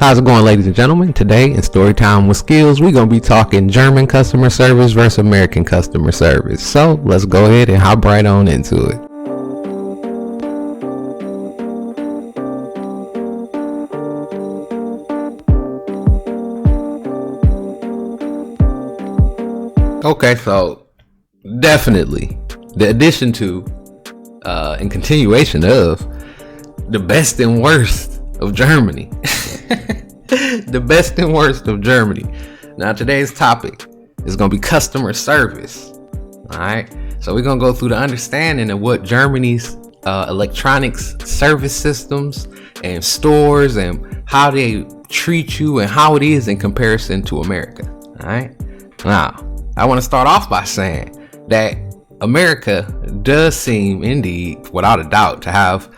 How's it going, ladies and gentlemen? Today in Storytime with Skills, we're going to be talking German customer service versus American customer service. So let's go ahead and hop right on into it. Okay, so definitely the addition to and continuation of the best and worst of Germany. The best and worst of Germany. Now today's topic is going to be customer service. All right, so we're going to go through the understanding of what Germany's electronics service systems and stores and how they treat you and how it is in comparison to America. All right, now I want to start off by saying that America does seem, indeed, without a doubt, to have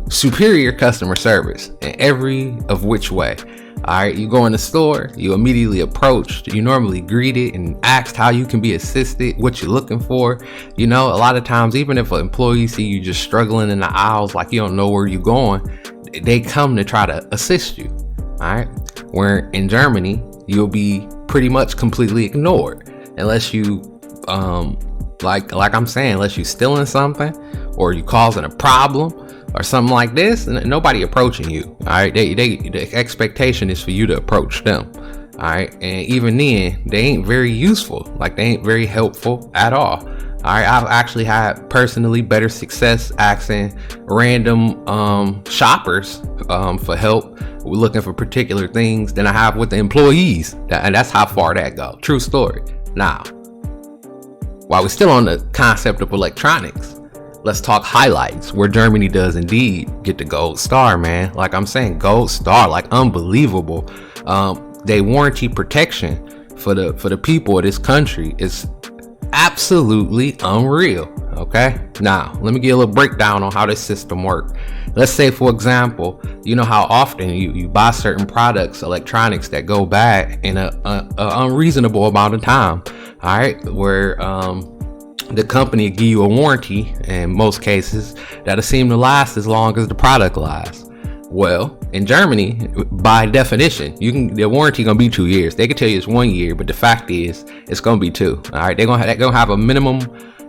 superior customer service in every of which way. All right, you go in the store, you immediately approached, you normally greeted and asked how you can be assisted, what you're looking for. You know, a lot of times, even if an employee see you just struggling in the aisles like you don't know where you're going, they come to try to assist you. All right, where in Germany, you'll be pretty much completely ignored unless you like I'm saying, unless you stealing something or you causing a problem or something like this, and nobody approaching you. All right, the expectation is for you to approach them. All right, and even then, they ain't very useful. Like, they ain't very helpful at all. All right, I've actually had personally better success asking random shoppers for help looking for particular things than I have with the employees, and that's how far that go. True story. Now, while we're still on the concept of electronics, let's talk highlights where Germany does indeed get the gold star, man. Like I'm saying, gold star, like unbelievable. They warranty protection for the people of this country is absolutely unreal. Okay, now let me give a little breakdown on how this system works. Let's say, for example, you know how often you buy certain products, electronics that go bad in a unreasonable amount of time. All right, where the company will give you a warranty in most cases that'll seem to last as long as the product lasts. Well, in Germany, by definition, the warranty gonna be 2 years. They can tell you it's 1 year, but the fact is it's gonna be 2. All right, they're gonna have a minimum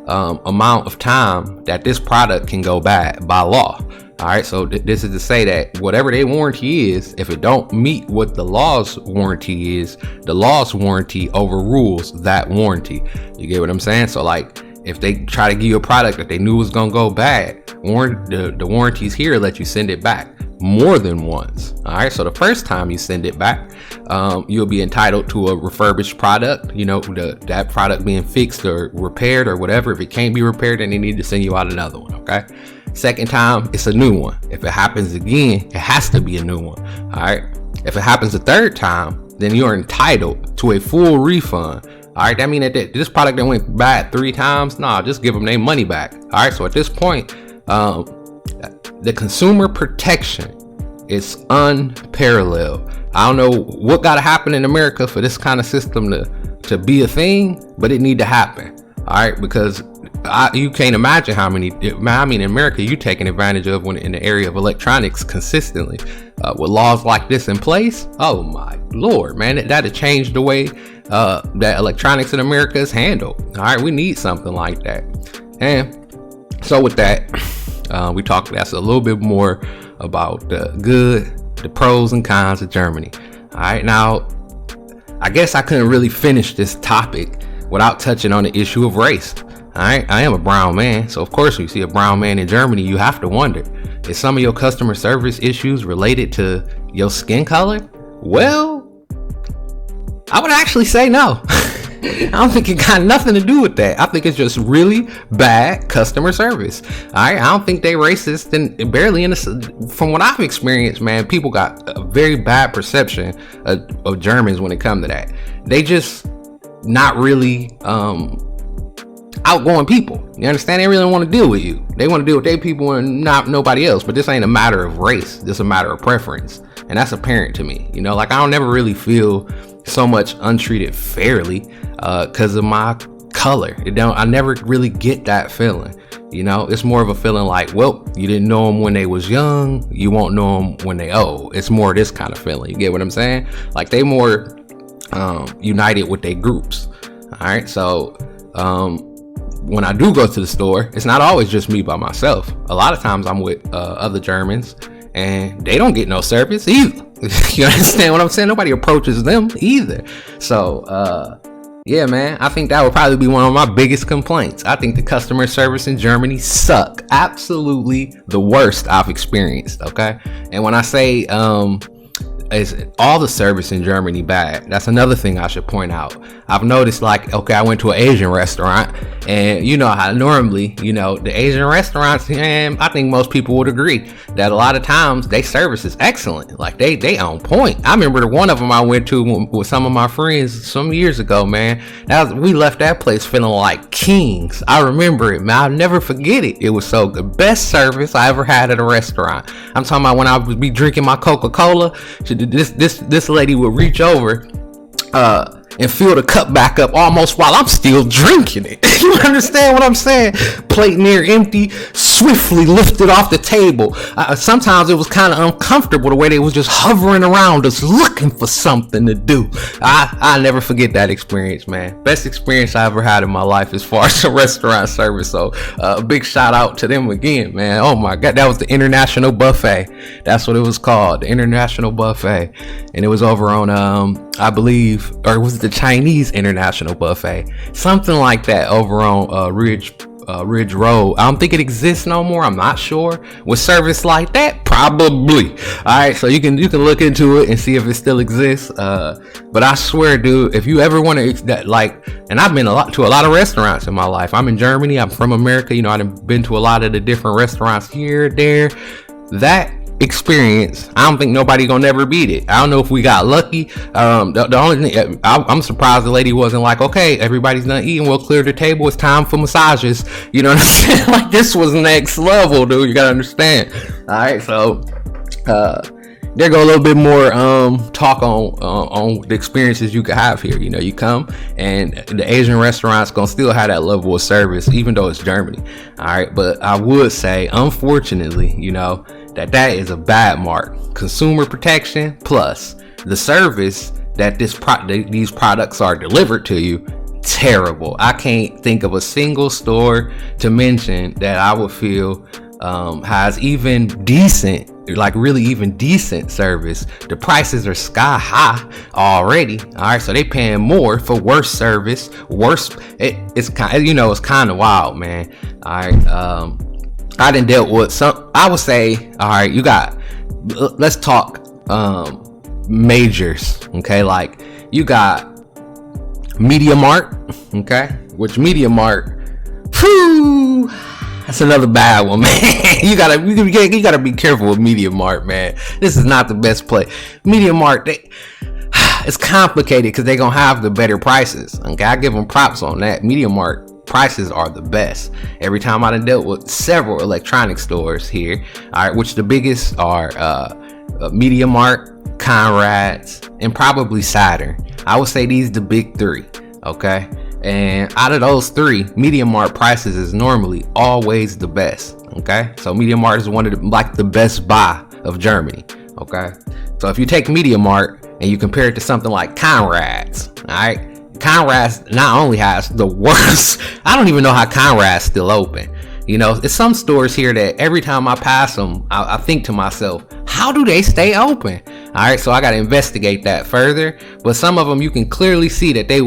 amount of time that this product can go bad by law. All right, so this is to say that whatever their warranty is, if it don't meet what the law's warranty is, the law's warranty overrules that warranty. You get what I'm saying? So like, if they try to give you a product that they knew was gonna go bad, the warranties here let you send it back more than once. All right, so the first time you send it back, you'll be entitled to a refurbished product. You know, that product being fixed or repaired or whatever. If it can't be repaired, then they need to send you out another one. Okay. Second time, it's a new one. If it happens again, it has to be a new one. All right. If it happens a third time, then you're entitled to a full refund. All right. That means that this product that went bad 3 times, nah, just give them their money back. All right. So at this point, the consumer protection is unparalleled. I don't know what got to happen in America for this kind of system to be a thing, but it need to happen. All right, because you can't imagine how many. I mean, in America, you taking advantage of when in the area of electronics consistently with laws like this in place. Oh my Lord, man, that'll change the way that electronics in America is handled. All right, we need something like that. And so with that, we talked that's a little bit more about the pros and cons of Germany. All right, now I guess I couldn't really finish this topic without touching on the issue of race. All right, I am a brown man, so of course, when you see a brown man in Germany, you have to wonder, is some of your customer service issues related to your skin color? Well, I would actually say no. I don't think it got nothing to do with that. I think it's just really bad customer service. All right, I don't think they racist and barely in the, from what I've experienced, man, people got a very bad perception of Germans when it comes to that. They just not really outgoing people. You understand? They really don't want to deal with you. They want to deal with their people and not nobody else. But this ain't a matter of race. This is a matter of preference. And that's apparent to me. You know, like I don't never really feel so much untreated fairly because of my color. I never really get that feeling. You know, it's more of a feeling like, well, You didn't know them when they was young. You won't know them when they old. It's more this kind of feeling. You get what I'm saying? Like they more united with their groups. All right. So when I do go to the store, it's not always just me by myself. A lot of times I'm with other Germans, and they don't get no service either. You understand what I'm saying? Nobody approaches them either. So yeah, man, I think that would probably be one of my biggest complaints. I think the customer service in Germany suck. Absolutely the worst I've experienced. Okay. And when I say is all the service in Germany bad, that's another thing I should point out. I've noticed, like, okay, I went to an Asian restaurant, and you know how normally, you know, the Asian restaurants, and I think most people would agree that a lot of times they service is excellent. Like they on point. I remember the one of them I went to with some of my friends some years ago, man. We left that place feeling like kings. I remember it, man. I'll never forget it. It was so good. Best service I ever had at a restaurant. I'm talking about when I would be drinking my Coca-Cola, this lady would reach over and fill the cup back up almost while I'm still drinking it. You understand what I'm saying? Plate near empty, swiftly lifted off the table. Sometimes it was kind of uncomfortable the way they was just hovering around us looking for something to do. I never forget that experience, man. Best experience I ever had in my life as far as the restaurant service. So a big shout out to them again, man. Oh my God, that was the International Buffet. That's what it was called, the International Buffet. And it was over on, I believe, or was it the Chinese International Buffet? Something like that over on Ridge Road. I don't think it exists no more. I'm not sure. With service like that, probably. All right, so you can look into it and see if it still exists. But I swear, dude, if you ever want to, like, and I've been to a lot of restaurants in my life. I'm in Germany. I'm from America. You know, I've been to a lot of the different restaurants here, there. That experience, I don't think nobody gonna never beat it. I don't know if we got lucky. The only thing, I'm surprised the lady wasn't like, okay, everybody's done eating, we'll clear the table, it's time for massages. You know what I'm saying? Like, this was next level, dude. You gotta understand. All right, so there go a little bit more talk on the experiences you can have here. You know, you come and the Asian restaurants gonna still have that level of service, even though it's Germany. All right, but I would say, unfortunately, you know, that is a bad mark. Consumer protection plus the service that these products are delivered to you, terrible. I can't think of a single store to mention that I would feel has even decent, like really even decent service. The prices are sky high already. All right, so they paying more for worse service, it's kind of wild, man. All right, I done dealt with some, I would say, all right, let's talk majors, okay? Like, you got Media Markt, okay? Which Media Markt, whew, that's another bad one, man. You gotta be careful with Media Markt, man. This is not the best play. Media Markt, it's complicated because they're gonna have the better prices, okay? I give them props on that. Media Markt prices are the best. Every time I done dealt with several electronic stores here, all right, which the biggest are Media Markt, Conrad's, and probably Saturn. I would say these the big three, okay? And out of those three, Media Markt prices is normally always the best, okay? So Media Markt is one of the best buy of Germany, okay? So if you take Media Markt and you compare it to something like Conrad's, all right? Conrad's not only has the worst, I don't even know how Conrad's still open. You know, it's some stores here that every time I pass them, I think to myself, how do they stay open? All right, so I got to investigate that further. But some of them, you can clearly see that they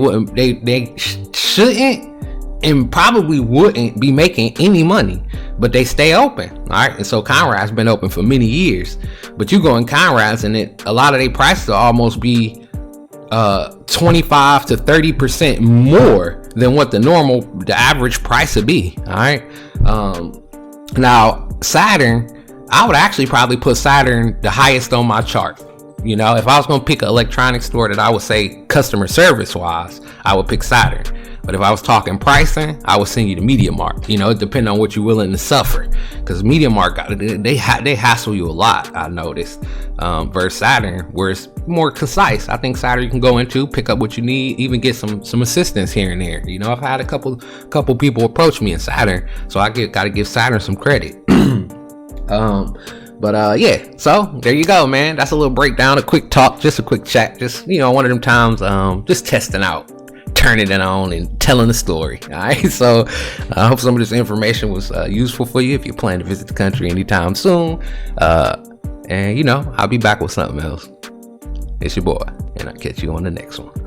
shouldn't and probably wouldn't be making any money, but they stay open. All right, and so Conrad's been open for many years. But you go in Conrad's and a lot of their prices will almost be 25 to 30% more than what the average price would be. All right. Now Saturn, I would actually probably put Saturn the highest on my chart. You know, if I was going to pick an electronics store that I would say customer service wise, I would pick Saturn. But if I was talking pricing, I would send you to Media Markt. You know, it depends on what you're willing to suffer. Because Media Markt, they hassle you a lot, I noticed. Versus Saturn, where it's more concise. I think Saturn you can go into, pick up what you need, even get some assistance here and there. You know, I've had a couple people approach me in Saturn, so I got to give Saturn some credit. Yeah, so there you go, man. That's a little breakdown, a quick talk, just a quick chat, just one of them times, just testing out, turning it on and telling the story. All right, so I hope some of this information was useful for you if you plan to visit the country anytime soon. And I'll be back with something else. It's your boy, and I'll catch you on the next one.